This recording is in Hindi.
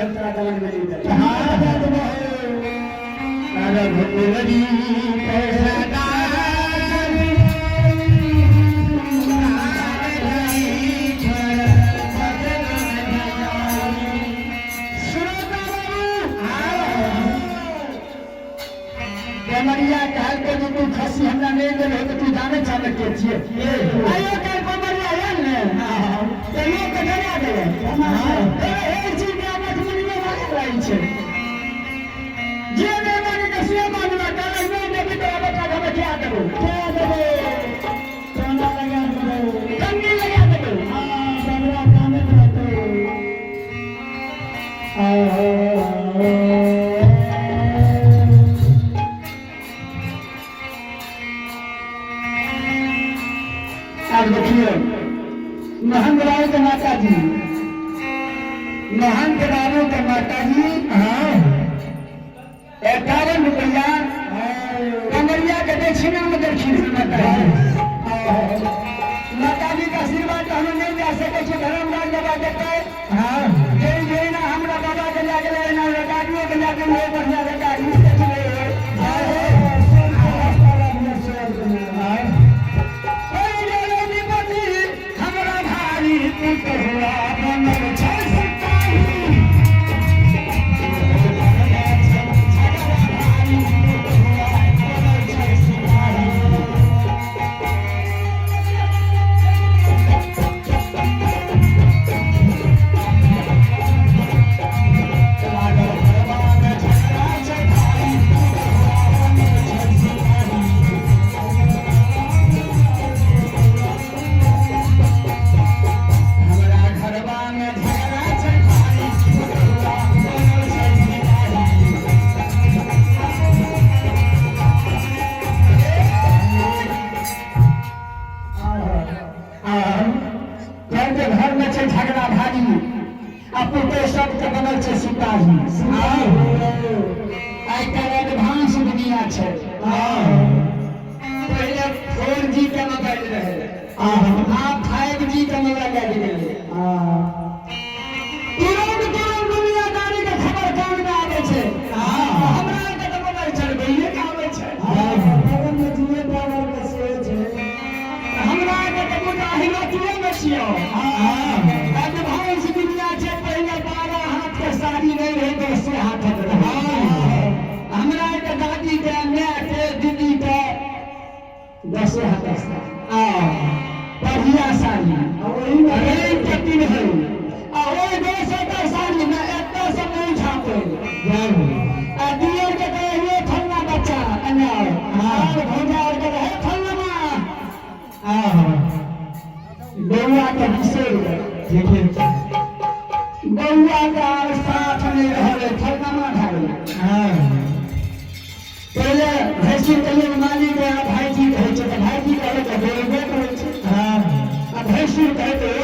हम तेरा कमान में नहीं करते हां बात है अरे भुलरी पैसा कमरिया काल के जो तू खसी हमरा नहीं दे हो तो तू जाने चाहे के छिए आयो काल कमरिया आयल ने हां तो लोग के डरा देले एक चीज के मत मन में भाग रही छे जे ने माने के से मानवा काल नहीं देबी तो बेटा हम क्या देबो सोना लगा देबो कंगी लगा देबो हां बड़ा काम में तो आज देखिए महंत राव के माता जी महंत राव के माता जी 51 रुपया कमरिया के दक्षिणा में दक्षिणा माता जी का आशीर्वाद हमें नहीं जा सके धर्मराज बाबा देते ना हमारा बाबा के जाके ना गाड़ियों के जाके बढ़िया गाड़ी भाई जी कहते